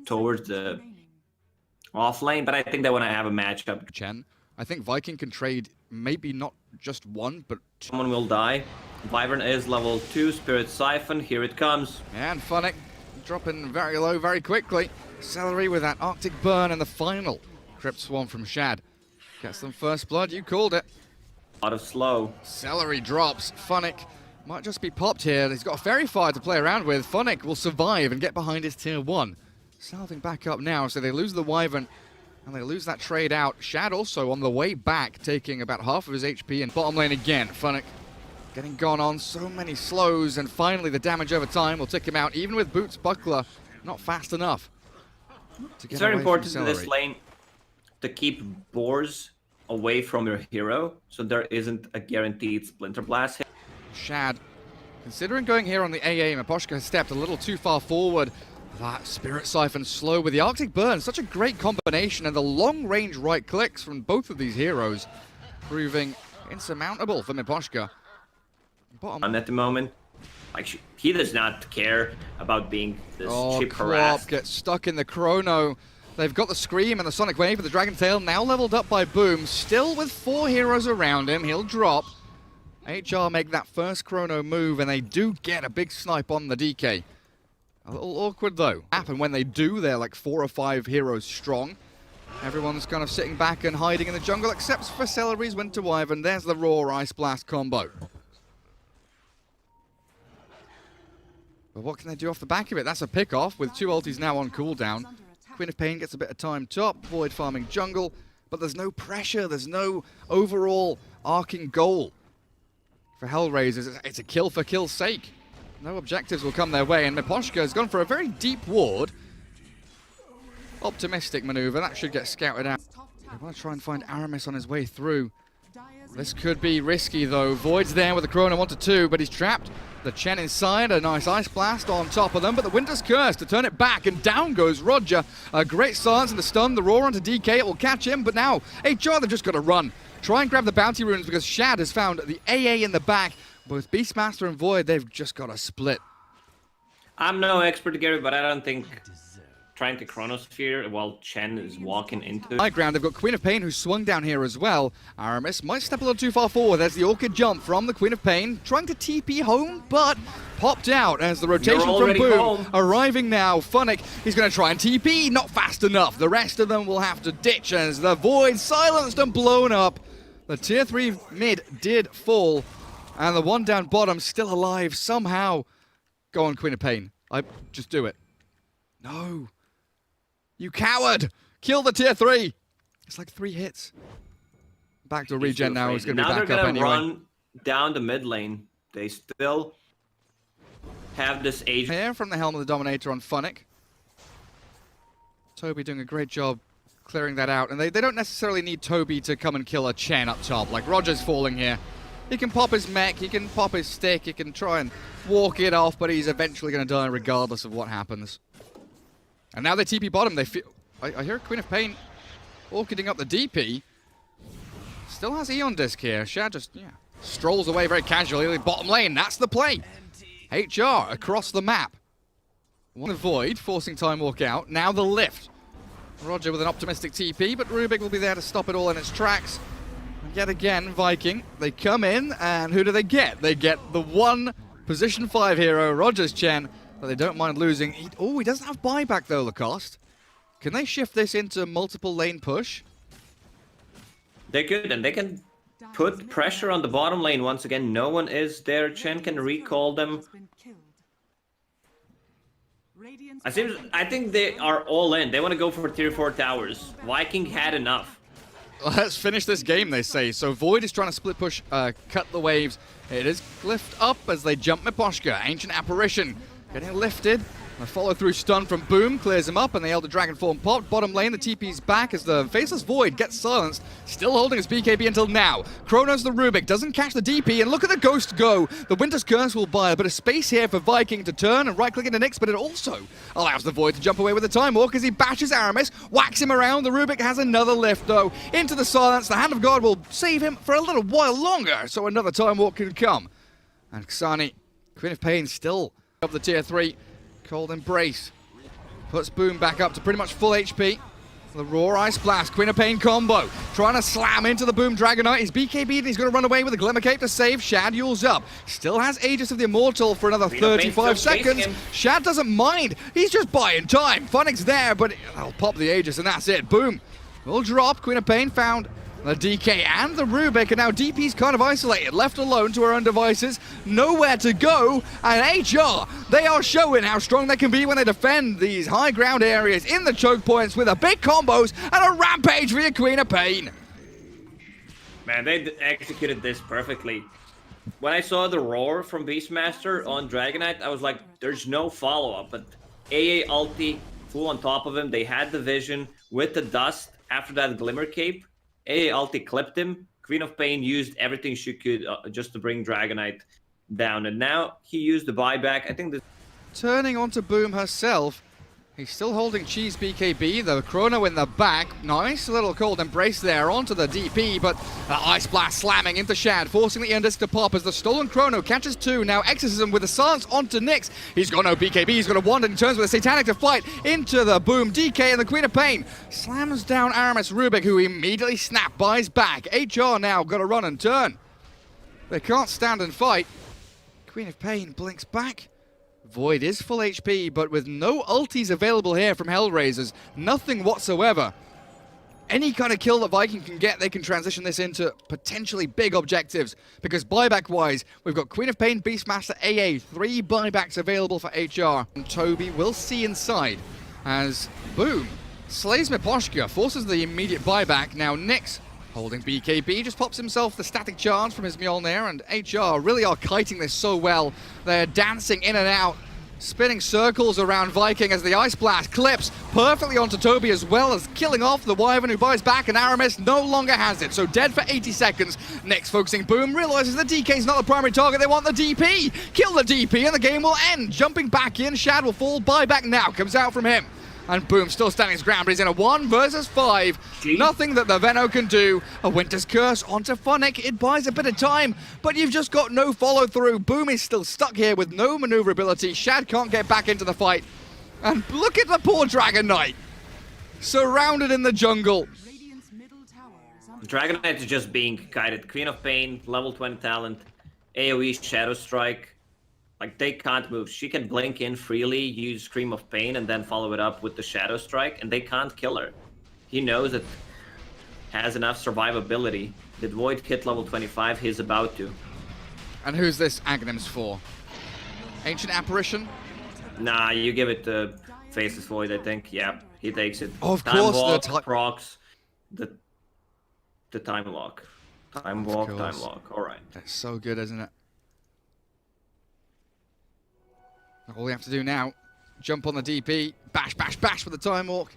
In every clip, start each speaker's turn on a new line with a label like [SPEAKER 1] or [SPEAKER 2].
[SPEAKER 1] towards the off lane, but I think they want to have a matchup.
[SPEAKER 2] Chen, I think Viking can trade maybe not just one, but two.
[SPEAKER 1] Someone will die. Wyvern is level 2, Spirit Siphon, here it comes.
[SPEAKER 2] And Funnick dropping very low very quickly. Celery with that Arctic Burn in the final. Crypt Swarm from Shad. Gets them first blood, you called it.
[SPEAKER 1] A lot of slow.
[SPEAKER 2] Celery drops. Funnick might just be popped here. He's got a Fairy Fire to play around with. Funnick will survive and get behind his tier 1. Salving back up now, so they lose the Wyvern and they lose that trade out. Shad also on the way back, taking about half of his HP, and bottom lane again. Funnick getting gone on, so many slows, and finally the damage over time will tick him out, even with Boots Buckler not fast enough to get
[SPEAKER 1] It's very
[SPEAKER 2] away
[SPEAKER 1] important
[SPEAKER 2] from
[SPEAKER 1] in this lane to keep boars away from your hero, so there isn't a guaranteed Splinter Blast hit.
[SPEAKER 2] Shad, considering going here on the AA, Miposhka has stepped a little too far forward. That Spirit Siphon slow with the Arctic Burn, such a great combination, and the long-range right clicks from both of these heroes proving insurmountable for Miposhka.
[SPEAKER 1] And at the moment, like, he does not care about being this chip
[SPEAKER 2] Krop
[SPEAKER 1] harassed.
[SPEAKER 2] gets stuck in the Chrono. They've got the Scream and the Sonic Wave with the Dragon Tail, now leveled up by Boom, still with 4 heroes around him. He'll drop. HR make that first Chrono move, and they do get a big snipe on the DK. A little awkward, though. And when they do, they're like 4 or 5 heroes strong. Everyone's kind of sitting back and hiding in the jungle, except for Celery's Winter Wyvern. There's the Raw Ice Blast combo. But what can they do off the back of it? That's a pick-off with 2 ultis now on cooldown. Queen of Pain gets a bit of time top, Void farming jungle, but there's no pressure, there's no overall arcing goal. For HellRaisers, it's a kill for kill's sake. No objectives will come their way, and Miposhka has gone for a very deep ward. Optimistic maneuver, that should get scouted out. They want to try and find Aramis on his way through. This could be risky, though. Void's there with the Chrono 1-2, but he's trapped. The Chen inside, a nice Ice Blast on top of them, but the Winter's Curse to turn it back, and down goes Roger. A great silence and the stun, the Roar onto DK, it will catch him, but now HR, they've just got to run. Try and grab the bounty runes, because Shad has found the AA in the back. Both Beastmaster and Void, they've just got to split.
[SPEAKER 1] I'm no expert, Gary, but I don't think trying to Chronosphere while Chen is walking into
[SPEAKER 2] High ground, they've got Queen of Pain who swung down here as well. Aramis might step a little too far forward. There's the Orchid jump from the Queen of Pain, trying to TP home, but popped out as the rotation from Boom
[SPEAKER 1] home.
[SPEAKER 2] Arriving now. Funnick, he's going to try and TP, not fast enough. The rest of them will have to ditch as the Void silenced and blown up. The tier 3 mid did fall, and the one down bottom still alive somehow. Go on, Queen of Pain. Just do it. No. You coward! Kill the tier 3! It's like 3 hits. Backdoor regen now is going to be back up anyway.
[SPEAKER 1] Now they're going to run down the mid lane. They still have this age.
[SPEAKER 2] Here from the Helm of the Dominator on Funnick. Toby doing a great job clearing that out. And they don't necessarily need Toby to come and kill a Chen up top. Like, Roger's falling here. He can pop his mech, he can pop his stick, he can try and walk it off, but he's eventually going to die regardless of what happens. And now they TP bottom. They feel. I hear Queen of Pain orchiding up the DP. Still has Eon Disc here. Shad just, strolls away very casually. Bottom lane, that's the play. HR across the map. One Void, forcing Time Walk out. Now the lift. Roger with an optimistic TP, but Rubik will be there to stop it all in its tracks. And yet again, Viking, they come in, and who do they get? They get the one position 5 hero, Roger's Chen, but they don't mind losing. He doesn't have buyback though, Lacoste. Can they shift this into multiple lane push?
[SPEAKER 1] They could, and they can put pressure on the bottom lane once again. No one is there. Chen can recall them. I think they are all in. They want to go for tier 4 towers. Viking had enough.
[SPEAKER 2] Let's finish this game, they say. So Void is trying to split push, cut the waves. It is lift up as they jump Miposhka. Ancient Apparition getting lifted. A follow-through stun from Boom clears him up, and the Elder Dragon form popped. Bottom lane, the TP's back as the Faceless Void gets silenced. Still holding his BKB until now. Chronos the Rubik doesn't catch the DP, and look at the Ghost go. The Winter's Curse will buy a bit of space here for Viking to turn and right-click into Nyx, but it also allows the Void to jump away with the Time Walk as he bashes Aramis, whacks him around. The Rubik has another lift, though. Into the silence, the Hand of God will save him for a little while longer, so another Time Walk can come. And Xani, Queen of Pain still of the tier 3. Cold Embrace. Puts Boom back up to pretty much full HP. The Raw Ice Blast, Queen of Pain combo. Trying to slam into the Boom Dragonite. He's BKB'd and he's going to run away with a Glimmer Cape to save. Shad yules up. Still has Aegis of the Immortal for another 35 seconds. Shad doesn't mind. He's just buying time. Funnic's there, but I'll pop the Aegis and that's it. Boom. Will drop. Queen of Pain found the DK and the Rubik, and now DP's kind of isolated, left alone to her own devices, nowhere to go, and HR, they are showing how strong they can be when they defend these high ground areas in the choke points with a big combos and a rampage for your Queen of Pain.
[SPEAKER 1] Man, they executed this perfectly. When I saw the roar from Beastmaster on Dragonite, I was like, there's no follow-up, but AA ulti, full on top of him, they had the vision with the dust after that Glimmer Cape. AA ulti clipped him. Queen of Pain used everything she could just to bring Dragonite down. And now he used the buyback. I think this...
[SPEAKER 2] Turning onto Boom herself. He's still holding Cheese BKB, the Chrono in the back. Nice little cold embrace there onto the DP, but Ice Blast slamming into Shad, forcing the Indisc to pop as the stolen Chrono catches two. Now Exorcism with the silence onto Nyx. He's got no BKB, he's got a wand and turns with a Satanic to fight into the Boom. DK and the Queen of Pain slams down Aramis Rubik, who immediately buys back. HR now got to run and turn. They can't stand and fight. Queen of Pain blinks back. Void is full HP, but with no ultis available here from HellRaisers, nothing whatsoever. Any kind of kill that Viking can get, they can transition this into potentially big objectives. Because buyback-wise, we've got Queen of Pain, Beastmaster, AA, 3 buybacks available for HR. And Toby will see inside as Boom slays Miposhka, forces the immediate buyback. Now Nyx, holding BKB, just pops himself the static charge from his Mjolnir, and HR really are kiting this so well. They're dancing in and out, spinning circles around Viking as the Ice Blast clips perfectly onto Toby, as well as killing off the Wyvern, who buys back, and Aramis no longer has it. So dead for 80 seconds. Next focusing Boom realizes the DK's not the primary target. They want the DP. Kill the DP and the game will end. Jumping back in, Shad will fall. Buyback now comes out from him. And Boom still standing his ground, but he's in a 1 versus 5. Nothing that the Veno can do. A Winter's Curse onto Funnick. It buys a bit of time, but you've just got no follow-through. Boom is still stuck here with no maneuverability. Shad can't get back into the fight. And look at the poor Dragon Knight. Surrounded in the jungle.
[SPEAKER 1] Dragon Knight is just being guided. Queen of Pain, level 20 talent, AoE Shadow Strike. Like, they can't move. She can blink in freely, use Scream of Pain, and then follow it up with the Shadow Strike, and they can't kill her. He knows it has enough survivability. Did Void hit level 25? He's about to.
[SPEAKER 2] And who's this Aghanims for? Ancient Apparition?
[SPEAKER 1] Nah, you give it to Faceless Void, I think. Yeah, he takes it.
[SPEAKER 2] Oh, of
[SPEAKER 1] Time
[SPEAKER 2] course,
[SPEAKER 1] walk, procs, the time walk. Time walk. All right.
[SPEAKER 2] That's so good, isn't it? All we have to do now, jump on the DP, bash, bash, bash with the time walk.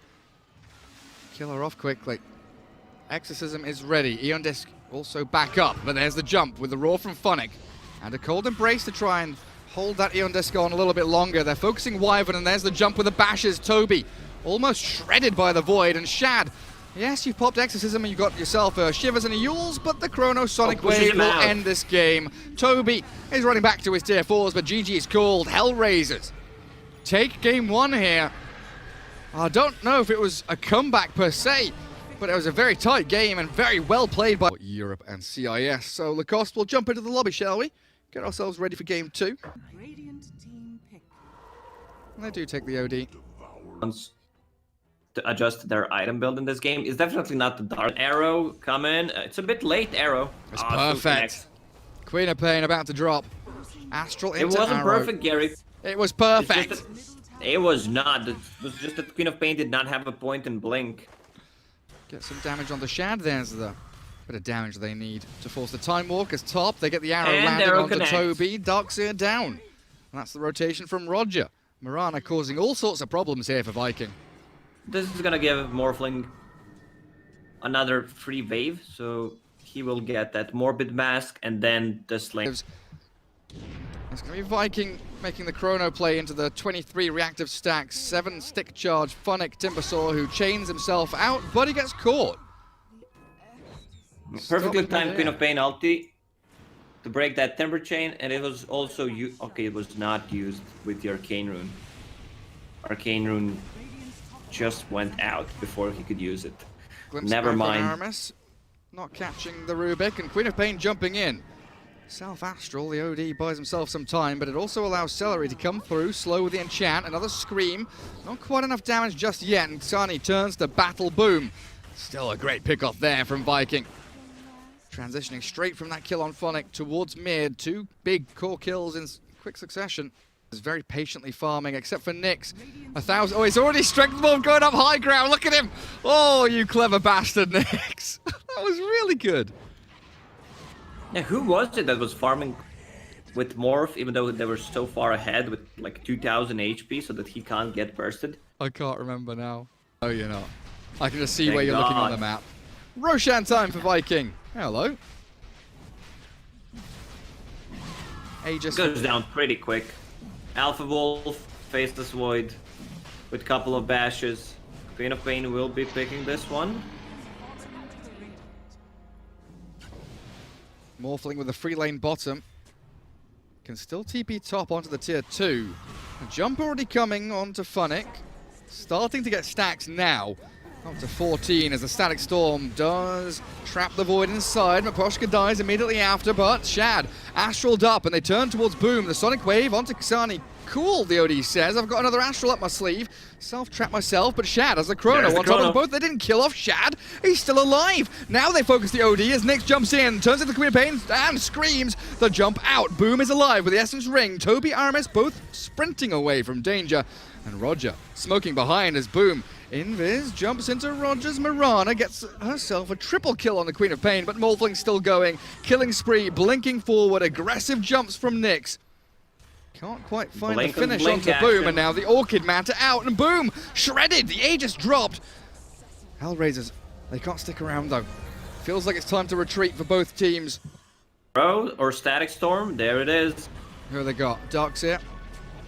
[SPEAKER 2] Kill her off quickly. Exorcism is ready. Eon Disc also back up, but there's the jump with the roar from Funnick. And a cold embrace to try and hold that Eon Disc on a little bit longer. They're focusing Wyvern, and there's the jump with the bashes. Toby almost shredded by the Void, and Shad. Yes, you've popped Exorcism and you've got yourself a Shivers and a Yules, but the Chrono Sonic Wave will end this game. Toby is running back to his tier 4s, but GG is called. HellRaisers take game 1 here. I don't know if it was a comeback per se, but it was a very tight game and very well played by Europe and CIS. So Lacoste, we'll jump into the lobby, shall we? Get ourselves ready for game 2. And they do take the OD.
[SPEAKER 1] To adjust their item build in this game. It's definitely not the Dark Arrow coming. It's a bit late, Arrow.
[SPEAKER 2] It's perfect. Queen of Pain about to drop. Astral into
[SPEAKER 1] It wasn't
[SPEAKER 2] Arrow.
[SPEAKER 1] perfect, Gary.
[SPEAKER 2] It was perfect.
[SPEAKER 1] It was not. It was just that Queen of Pain did not have a point in Blink.
[SPEAKER 2] Get some damage on the Shad. There's the bit of damage they need to force the Time Walkers top. They get the arrow
[SPEAKER 1] And
[SPEAKER 2] landing
[SPEAKER 1] arrow
[SPEAKER 2] onto
[SPEAKER 1] connects.
[SPEAKER 2] Toby. Darkseer down. And that's the rotation from Roger. Mirana causing all sorts of problems here for Viking.
[SPEAKER 1] This is gonna give Morphling another free wave, so he will get that Morbid Mask and then the Sling.
[SPEAKER 2] It's going to be Viking making the Chrono play into the 23 reactive stacks. 7 stick charge Funnick Timbersaw, who chains himself out, but he gets caught.
[SPEAKER 1] Perfectly timed Queen of Pain ulti to break that Timber Chain, and it was also it was not used with the Arcane Rune. Arcane Rune just went out before he could use it.
[SPEAKER 2] Glimpse
[SPEAKER 1] Never
[SPEAKER 2] back on
[SPEAKER 1] mind.
[SPEAKER 2] Aramis, not catching the Rubik, and Queen of Pain jumping in. Self-Astral, the OD buys himself some time, but it also allows Celery to come through, slow with the enchant, another scream. Not quite enough damage just yet, and Xani turns to battle Boom. Still a great pick-off there from Viking. Transitioning straight from that kill on Phonic towards mid, 2 big core kills in quick succession. Is very patiently farming, except for Nyx. 1,000. Oh, he's already strength bomb going up high ground. Look at him. Oh, you clever bastard, Nyx. That was really good.
[SPEAKER 1] Yeah, who was it that was farming with Morph, even though they were so far ahead with like 2,000 HP so that he can't get bursted?
[SPEAKER 2] I can't remember now. Oh, you're not. I can just see
[SPEAKER 1] Thank
[SPEAKER 2] where you're looking on
[SPEAKER 1] God.
[SPEAKER 2] the map. Roshan time for Viking. Hello. Aegis.
[SPEAKER 1] Goes down pretty quick. Alpha Wolf, Faceless Void, with a couple of bashes. Queen of Pain will be picking this one.
[SPEAKER 2] Morphling with a free lane bottom. Can still TP top onto the tier 2. A jump already coming onto Phonic. Starting to get stacks now. Up to 14 as the Static Storm does trap the Void inside. Miposhka dies immediately after, but Shad astraled up and they turn towards Boom. The Sonic Wave onto Xani. Cool, the OD says. I've got another Astral up my sleeve. Self-trap myself, but Shad has the Chrono.
[SPEAKER 1] There's the
[SPEAKER 2] On top of
[SPEAKER 1] Chrono.
[SPEAKER 2] them both, they didn't kill off Shad. He's still alive. Now they focus the OD as Nyx jumps in, turns into the Queen of Pain and screams. The jump out. Boom is alive with the Essence Ring. Toby, Aramis both sprinting away from danger. And Roger smoking behind as Boom Invis jumps into Roger's Mirana, gets herself a triple kill on the Queen of Pain, but Morphling still going. Killing spree, blinking forward, aggressive jumps from Nyx. Can't quite find
[SPEAKER 1] Blink
[SPEAKER 2] the
[SPEAKER 1] and
[SPEAKER 2] finish
[SPEAKER 1] blink
[SPEAKER 2] onto Boom,
[SPEAKER 1] action.
[SPEAKER 2] and now the Orchid Manta out, and Boom! Shredded! The Aegis dropped! HellRaisers, they can't stick around though. Feels like it's time to retreat for both teams.
[SPEAKER 1] Bro, or Static Storm, there it is.
[SPEAKER 2] Who have they got? Darkseer,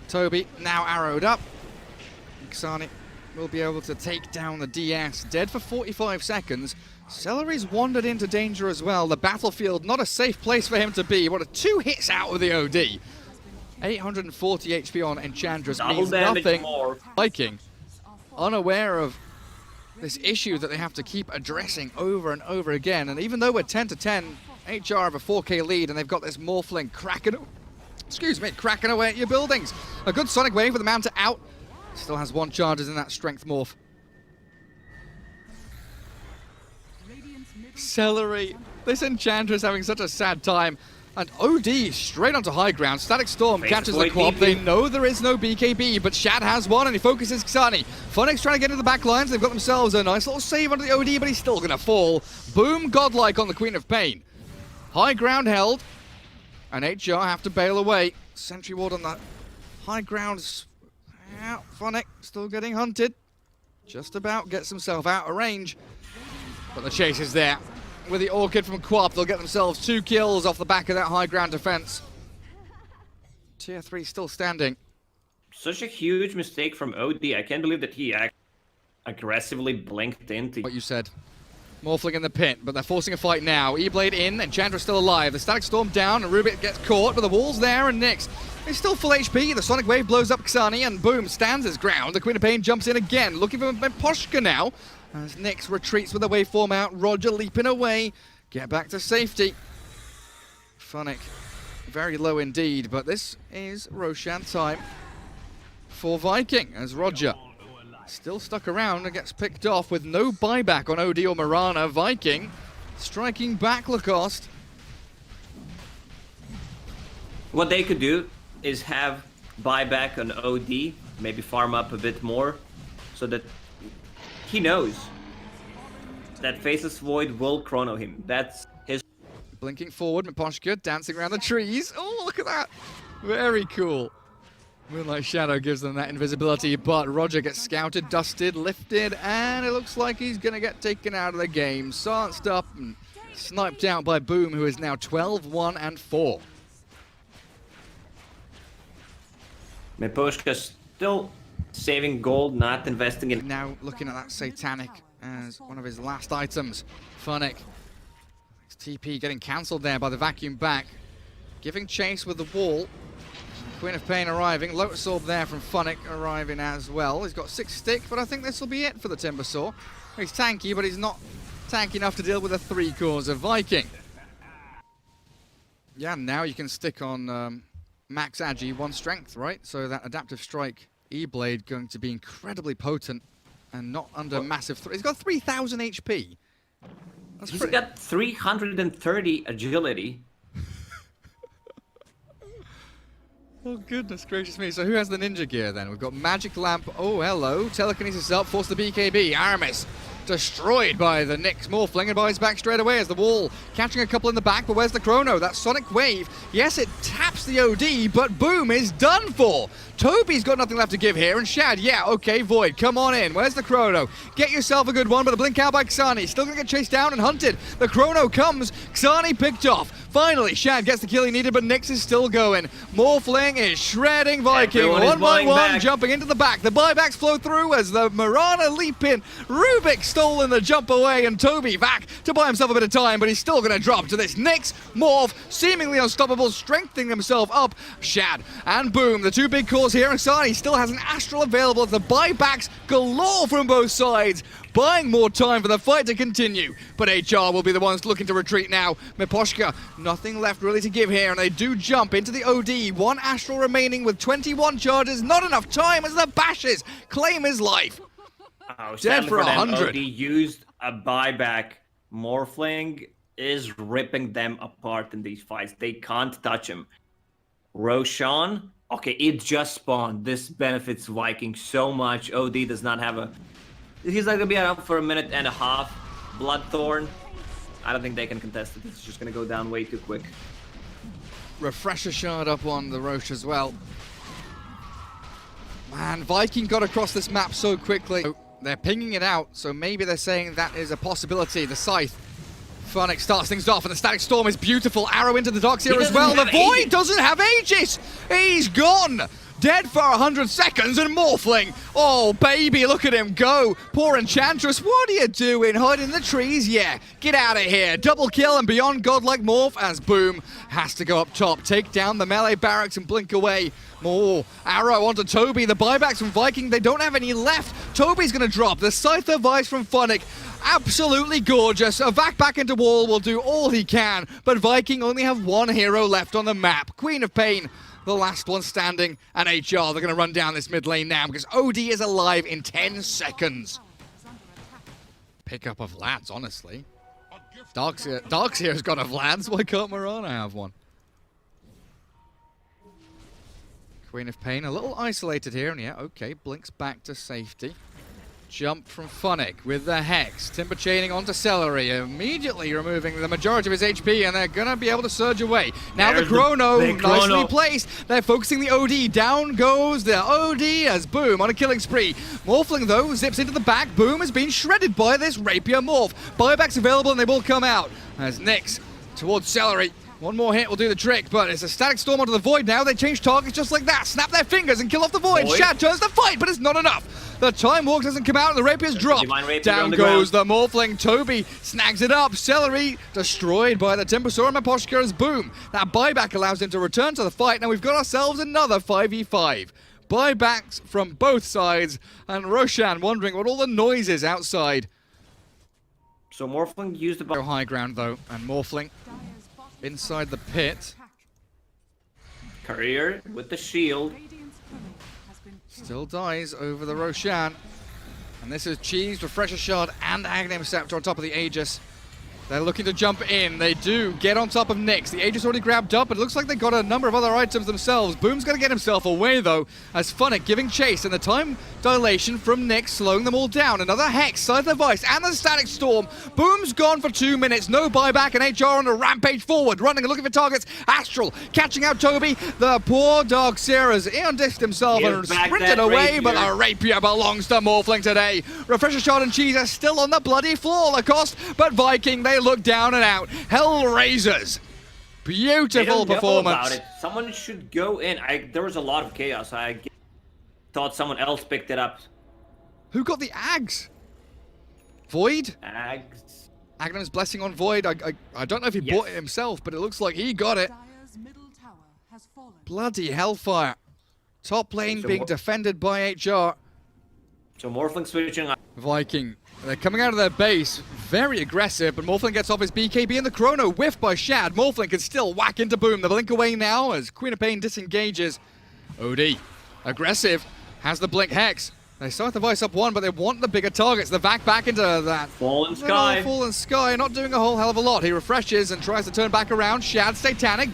[SPEAKER 2] Toby, now arrowed up. Xani will be able to take down the DS. Dead for 45 seconds. Celery's wandered into danger as well. The battlefield, not a safe place for him to be. What a 2 hits out of the OD. 840 HP on Enchantress
[SPEAKER 1] Double
[SPEAKER 2] means
[SPEAKER 1] damage
[SPEAKER 2] nothing.
[SPEAKER 1] more.
[SPEAKER 2] Viking, unaware of this issue that they have to keep addressing over and over again. And even though we're 10 to 10, HR have a 4K lead and they've got this Morphling cracking away at your buildings. A good Sonic Wave with the Manta out. Still has 1 charges in that Strength Morph. Celery. This Enchantress having such a sad time. And OD straight onto high ground. Static Storm
[SPEAKER 1] Face
[SPEAKER 2] catches the
[SPEAKER 1] Void
[SPEAKER 2] quad.
[SPEAKER 1] DP.
[SPEAKER 2] They know there is no BKB, but Shad has one and he focuses Xani. Phonic's trying to get into the back lines. They've got themselves a nice little save onto the OD, but he's still going to fall. Boom, godlike on the Queen of Pain. High ground held. And HR have to bail away. Sentry ward on that high ground. Yeah, Phonic still getting hunted. Just about gets himself out of range. But the chase is there. With the Orchid from Quap, they'll get themselves 2 kills off the back of that high ground defense. Tier 3 still standing.
[SPEAKER 1] Such a huge mistake from OD. I can't believe that he aggressively blinked into.
[SPEAKER 2] What you said. Morphling in the pit, but they're forcing a fight now. E-Blade in, Enchantress still alive. The Static Storm down, and Rubik gets caught, but the wall's there, and Nyx is still full HP. The Sonic Wave blows up Xani, and Boom stands his ground. The Queen of Pain jumps in again, looking for Miposhka now. As Nyx retreats with the waveform out, Roger leaping away. Get back to safety. Phonic, very low indeed, but this is Roshan time for Viking, as Roger still stuck around and gets picked off with no buyback on OD or Mirana. Viking striking back Lacoste.
[SPEAKER 1] What they could do is have buyback on OD, maybe farm up a bit more, so that he knows that Faceless Void will chrono him. That's his.
[SPEAKER 2] Blinking forward, Miposhka dancing around the trees. Oh, look at that. Very cool. Moonlight Shadow gives them that invisibility, but Roger gets scouted, dusted, lifted, and it looks like he's going to get taken out of the game. Sanced up and sniped out by Boom, who is now 12-1-4.
[SPEAKER 1] Miposhka still saving gold, not investing in.
[SPEAKER 2] Now looking at that Satanic as one of his last items. Phonic. His TP getting cancelled there by the vacuum back. Giving chase with the wall. Queen of Pain arriving. Lotus Orb there from Funnick arriving as well. He's got 6 stick, but I think this will be it for the Timbersaw. He's tanky, but he's not tanky enough to deal with the 3 cores of Viking. Yeah, now you can stick on Max Agi 1 strength, right? So that Adaptive Strike E-Blade going to be incredibly potent and not under massive... He's got 3,000 HP.
[SPEAKER 1] He's got 330 agility.
[SPEAKER 2] Oh, goodness gracious me. So who has the ninja gear then? We've got Magic Lamp. Oh, hello. Telekinesis up. Force the BKB. Aramis destroyed by the Nyx Morphling and buys back straight away as the wall catching a couple in the back. But where's the Chrono? That Sonic Wave. Yes, it taps the OD, but Boom is done for. Toby's got nothing left to give here. And Shad, yeah, okay, Void, come on in. Where's the Chrono? Get yourself a good one, but the blink out by Xani. Still gonna get chased down and hunted. The Chrono comes. Xani picked off. Finally, Shad gets the kill he needed, but Nyx is still going. Morphling is shredding Viking.
[SPEAKER 1] Everyone
[SPEAKER 2] one by one,
[SPEAKER 1] back.
[SPEAKER 2] jumping into the back. The buybacks flow through as the Mirana leap in. Rubik stolen the jump away, and Toby back to buy himself a bit of time, but he's still going to drop to this Nyx Morph, seemingly unstoppable, strengthening himself up. Shad and Boom, the 2 big cores here, and Xani still has an Astral available as the buybacks galore from both sides. Buying more time for the fight to continue, but HR will be the ones looking to retreat now. Miposhka, nothing left really to give here, and they do jump into the OD. 1 Astral remaining with 21 charges. Not enough time as the Bashes claim his life.
[SPEAKER 1] Oh,
[SPEAKER 2] Dead for 100.
[SPEAKER 1] OD used a buyback. Morphling is ripping them apart in these fights. They can't touch him. Roshan, okay, it just spawned. This benefits Viking so much. OD does not have a... He's not gonna be up for a minute and a half. Bloodthorn, I don't think they can contest it. It's just gonna go down way too quick.
[SPEAKER 2] Refresher shard up on the Roche as well. Man, Viking got across this map so quickly. They're pinging it out, so maybe they're saying that is a possibility. The Scythe. Funnick starts things off, and the Static Storm is beautiful. Arrow into the docks here as well. The Void doesn't have Aegis. He's gone. Dead for 100 seconds, and Morphling. Oh, baby, look at him go. Poor Enchantress, what are you doing? Hiding in the trees? Yeah, get out of here. Double kill and beyond godlike Morph as Boom has to go up top. Take down the melee barracks and blink away. More arrow onto Toby. The buybacks from Viking, they don't have any left. Toby's going to drop. The Scythe of Ice from Funnick. Absolutely gorgeous. A back into wall will do all he can, but Viking only have 1 hero left on the map. Queen of Pain, the last one standing, and HR, they're going to run down this mid lane now because OD is alive in 10 seconds. Pickup of Lads, honestly. Darkseer's got a Lads, why can't Mirana have one? Queen of Pain, a little isolated here, and yeah, okay, blinks back to safety. Jump from Funnick with the Hex. Timber chaining onto Celery, immediately removing the majority of his HP, and they're going to be able to surge away. Now the Chrono, nicely placed. They're focusing the OD. Down goes the OD as Boom on a killing spree. Morphling, though, zips into the back. Boom has been shredded by this Rapier Morph. Buybacks available, and they will come out. As Nyx towards Celery. 1 more hit will do the trick, but it's a Static Storm onto the Void now. They change targets just like that. Snap their fingers and kill off the Void. Shad turns the fight, but it's not enough. The Time Walk doesn't come out and the Rapier's dropped. Down goes the Morphling. Toby snags it up. Celery destroyed by the Timbersaw and Miposhka's Boom. That buyback allows him to return to the fight. Now we've got ourselves another 5v5. Buybacks from both sides, and Roshan wondering what all the noise is outside.
[SPEAKER 1] So Morphling used the...
[SPEAKER 2] Go high ground, though, and Morphling inside the pit.
[SPEAKER 1] Career with the shield.
[SPEAKER 2] Still dies over the Roshan. And this is Cheese, Refresher Shard, and Aghanim Scepter on top of the Aegis. They're looking to jump in. They do get on top of Nyx. The Aegis already grabbed up, but it looks like they got a number of other items themselves. Boom's going to get himself away, though, as Funnick giving chase, and the time dilation from Nyx slowing them all down. Another Hex, Scythe of Ice, and the Static Storm. Boom's gone for 2 minutes. No buyback, and HR on a rampage forward, running and looking for targets. Astral catching out Toby. The poor Darkseer has Eon-Disced himself and sprinted away, but the Rapier belongs to Morphling today. Refresher Shard and Cheese are still on the bloody floor, Lacoste, but Viking, they look down and out. HellRaisers. Beautiful performance.
[SPEAKER 1] About it. Someone should go in. There was a lot of chaos. I thought someone else picked it up.
[SPEAKER 2] Who got the Ags? Void?
[SPEAKER 1] Ags.
[SPEAKER 2] Aghanim's blessing on Void. I don't know if he bought it himself, but it looks like he got it. Bloody hellfire. Top lane
[SPEAKER 1] So
[SPEAKER 2] being
[SPEAKER 1] what-
[SPEAKER 2] defended by HR.
[SPEAKER 1] So Morphling switching.
[SPEAKER 2] Viking, they're coming out of their base, very aggressive, but Morphling gets off his BKB and the Chrono whiffed by Shad. Morphling can still whack into Boom. The blink away now as Queen of Pain disengages. OD, aggressive, has the blink Hex. They start the Vice up one, but they want the bigger targets. The back into that.
[SPEAKER 1] Fallen Sky.
[SPEAKER 2] Fallen Sky, not doing a whole hell of a lot. He refreshes and tries to turn back around. Shad, Satanic.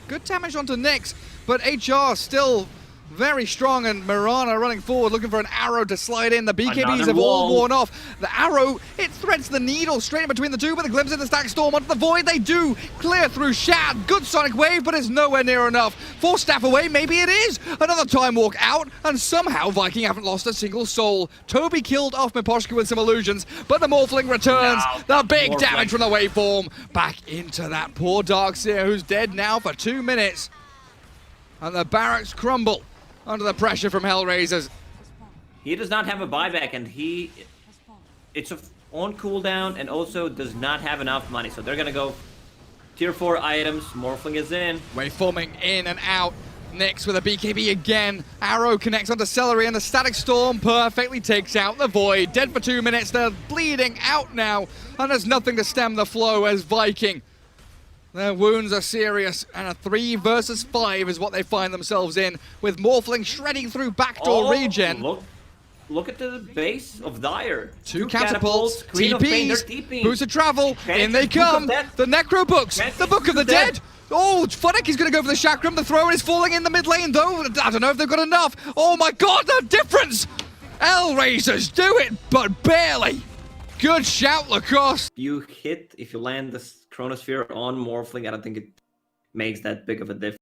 [SPEAKER 2] Good damage onto Nyx, but HR still very strong, and Mirana running forward, looking for an arrow to slide in. The BKBs
[SPEAKER 1] Another
[SPEAKER 2] have all
[SPEAKER 1] wall.
[SPEAKER 2] worn off. The arrow, it threads the needle straight in between the two, but the glimpse in the stack storm onto the void. They do clear through Shad. Good Sonic Wave, but it's nowhere near enough. 4 staff away, maybe it is. Another time walk out, and somehow Viking haven't lost a single soul. Toby killed off Miposhka with some illusions, but the Morphling returns. The big
[SPEAKER 1] Morphling.
[SPEAKER 2] damage from the waveform. Back into that poor Darkseer, who's dead now for 2 minutes. And the barracks crumble under the pressure from HellRaisers.
[SPEAKER 1] He does not have a buyback, and it's on cooldown, and also does not have enough money. So they're gonna go tier 4 items. Morphling is in.
[SPEAKER 2] Waveforming in and out. Nyx with a BKB again. Arrow connects onto Celery, and the Static Storm perfectly takes out the Void. Dead for 2 minutes. They're bleeding out now, and there's nothing to stem the flow as Viking. Their wounds are serious, and a 3 versus 5 is what they find themselves in, with Morphling shredding through backdoor regen.
[SPEAKER 1] Look at the base of Dire.
[SPEAKER 2] 2 catapults,
[SPEAKER 1] Queen of Pain, they're
[SPEAKER 2] TPs,
[SPEAKER 1] TPing.
[SPEAKER 2] boots of travel, in they
[SPEAKER 1] Book of
[SPEAKER 2] come.
[SPEAKER 1] Death.
[SPEAKER 2] The Necro books,
[SPEAKER 1] Fancy
[SPEAKER 2] the Book of the
[SPEAKER 1] Death.
[SPEAKER 2] Dead. Oh, Funnick is going to go for the Chakram. The throw is falling in the mid lane, though. I don't know if they've got enough. Oh my god, the difference! HellRaisers do it, but barely. Good shout, Lacoste.
[SPEAKER 1] If you land the Chronosphere on Morphling, I don't think it makes that big of a difference.